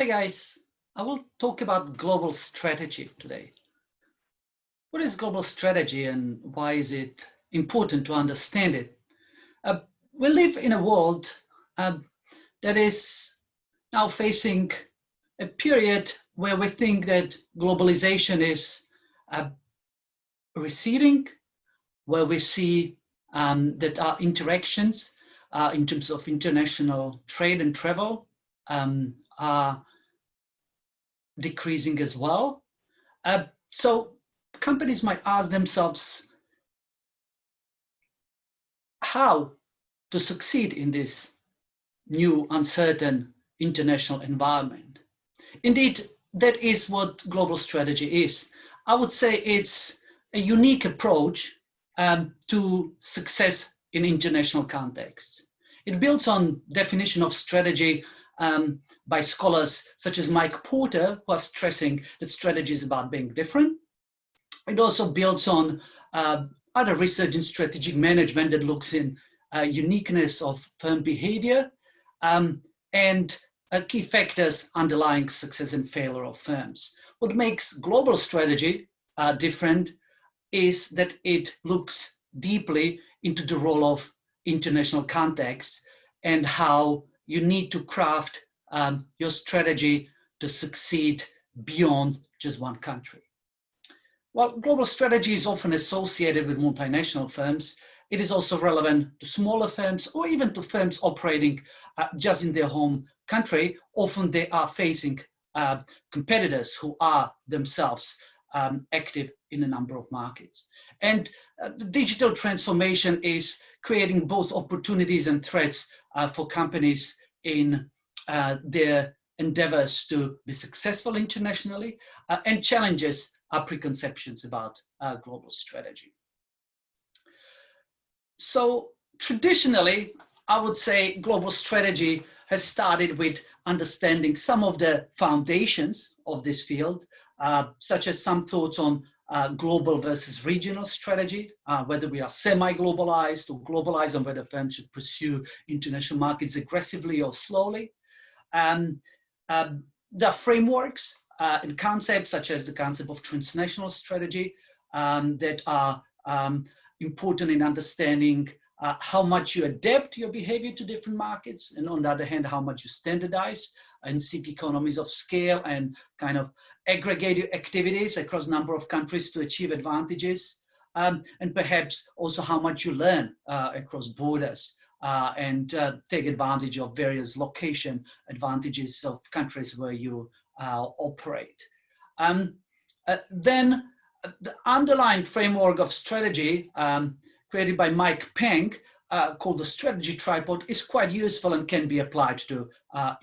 Hi guys, I will talk about global strategy today. What is global strategy and why is it important to understand it? Uh, we live in a world uh, that is now facing a period where we think that globalization is uh, receding, where we see that our interactions in terms of international trade and travel are decreasing as well. So companies might ask themselves how to succeed in this new uncertain international environment. Indeed, that is what global strategy is. I would say it's a unique approach to success in international contexts. It builds on definition of strategy by scholars such as Mike Porter, who are stressing that strategy is about being different. It also builds on other research in strategic management that looks in uniqueness of firm behavior and key factors underlying success and failure of firms. What makes global strategy different is that it looks deeply into the role of international context and how you need to craft your strategy to succeed beyond just one country. While global strategy is often associated with multinational firms, it is also relevant to smaller firms or even to firms operating just in their home country. Often they are facing competitors who are themselves active in a number of markets. And the digital transformation is creating both opportunities and threats for companies in their endeavors to be successful internationally and challenges our preconceptions about global strategy. So traditionally, I would say global strategy has started with understanding some of the foundations of this field, such as some thoughts on global versus regional strategy, whether we are semi-globalized or globalized, and whether firms should pursue international markets aggressively or slowly. The frameworks and concepts such as the concept of transnational strategy that are important in understanding how much you adapt your behavior to different markets, and on the other hand, how much you standardize and seek economies of scale and kind of aggregate your activities across a number of countries to achieve advantages, and perhaps also how much you learn across borders and take advantage of various location advantages of countries where you operate. Then the underlying framework of strategy created by Mike Peng called the strategy tripod is quite useful and can be applied to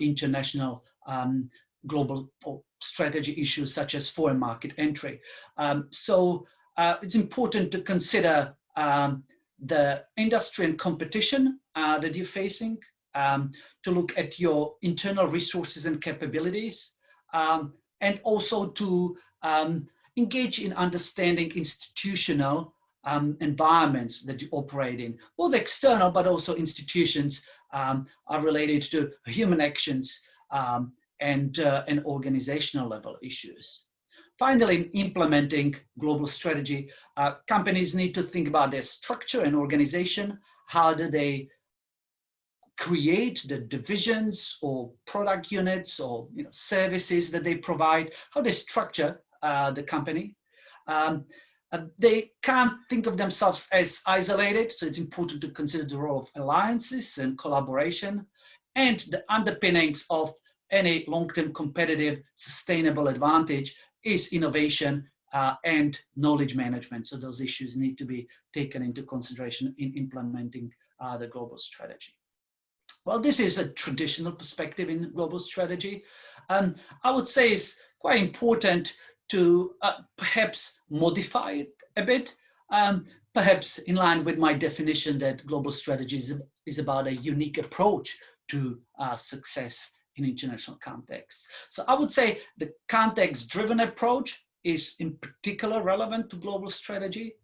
international global strategy issues such as foreign market entry. So it's important to consider the industry and competition that you're facing, to look at your internal resources and capabilities, and also to engage in understanding institutional environments that you operate in. Both external, but also institutions are related to human actions and organizational level issues. Finally, in implementing global strategy, companies need to think about their structure and organization. How do they create the divisions or product units or services that they provide? How they structure the company? They can't think of themselves as isolated, so it's important to consider the role of alliances and collaboration and the underpinnings of any long-term competitive sustainable advantage is innovation and knowledge management. So those issues need to be taken into consideration in implementing the global strategy. Well, this is a traditional perspective in global strategy. I would say it's quite important to perhaps modify it a bit, perhaps in line with my definition that global strategy is about a unique approach to success in international contexts. So I would say the context-driven approach is in particular relevant to global strategy.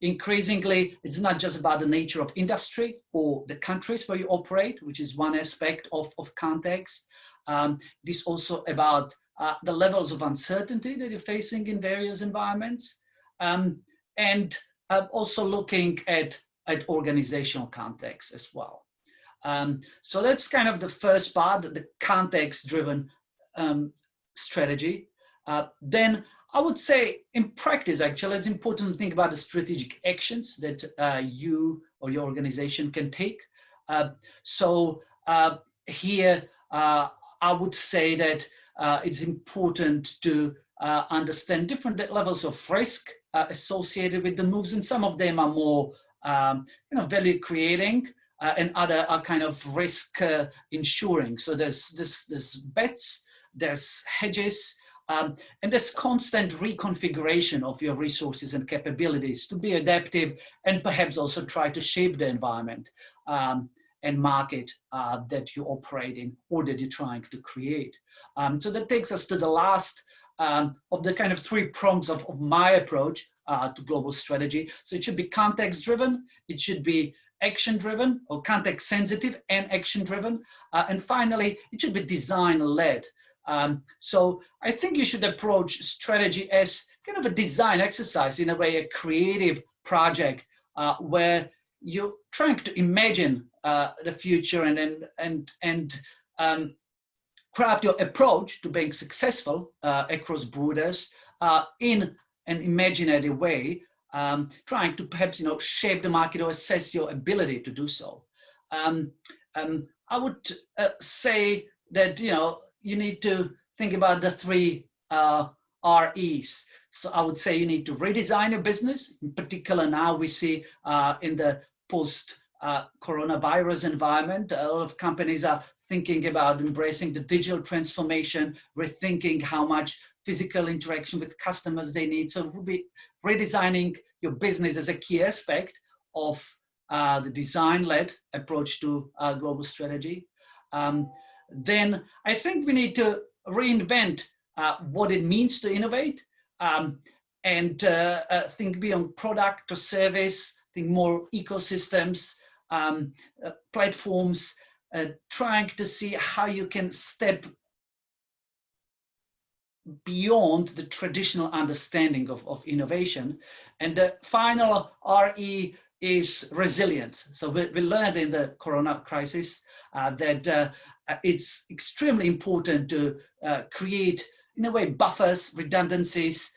Increasingly, it's not just about the nature of industry or the countries where you operate, which is one aspect of context. It is also about the levels of uncertainty that you're facing in various environments, and also looking at organizational context as well. So that's kind of the first part, the context-driven strategy. Then I would say in practice, actually, it's important to think about the strategic actions that you or your organization can take. Here, I would say that it's important to understand different levels of risk associated with the moves, and some of them are more value creating, and other are kind of risk ensuring. So there's bets, there's hedges, and there's constant reconfiguration of your resources and capabilities to be adaptive, and perhaps also try to shape the environment and market that you operate in or that you're trying to create. So that takes us to the last of the kind of three prongs of my approach to global strategy. So it should be context driven, it should be action driven, or context sensitive and action driven, and finally it should be design led. So I think you should approach strategy as kind of a design exercise, in a way, a creative project where you're trying to imagine the future and craft your approach to being successful across borders in an imaginative way, trying to perhaps shape the market or assess your ability to do so. I would say that you need to think about the three REs. So I would say you need to redesign your business. In particular, now we see in the post coronavirus environment, a lot of companies are thinking about embracing the digital transformation, rethinking how much physical interaction with customers they need. So we'll be redesigning your business as a key aspect of the design-led approach to global strategy. Then I think we need to reinvent what it means to innovate, and think beyond product or service, think more ecosystems, platforms, trying to see how you can step beyond the traditional understanding of innovation. And the final RE is resilience. So we learned in the Corona crisis that it's extremely important to create, in a way, buffers, redundancies,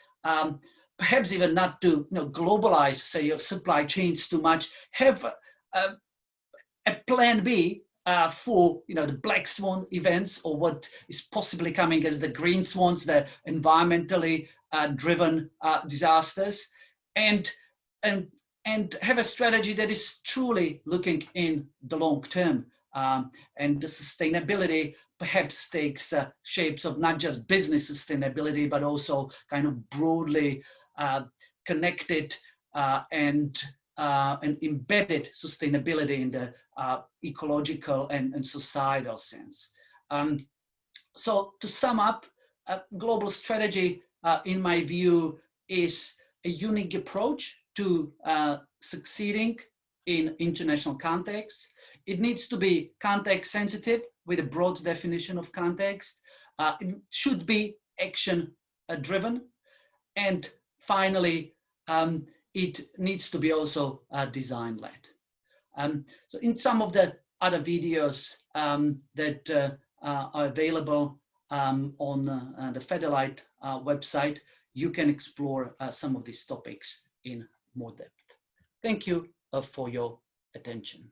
perhaps even not to globalize, say, your supply chains too much. Have a plan B for the black swan events, or what is possibly coming as the green swans, the environmentally driven disasters, and have a strategy that is truly looking in the long term. And the sustainability perhaps takes shapes of not just business sustainability, but also kind of broadly connected and embedded sustainability in the ecological and societal sense. So to sum up, global strategy, in my view, is a unique approach to succeeding in international contexts. It needs to be context sensitive with a broad definition of context. It should be action driven. And finally, it needs to be also design led. So in some of the other videos that are available on the Federlite website, you can explore some of these topics in more depth. Thank you for your attention.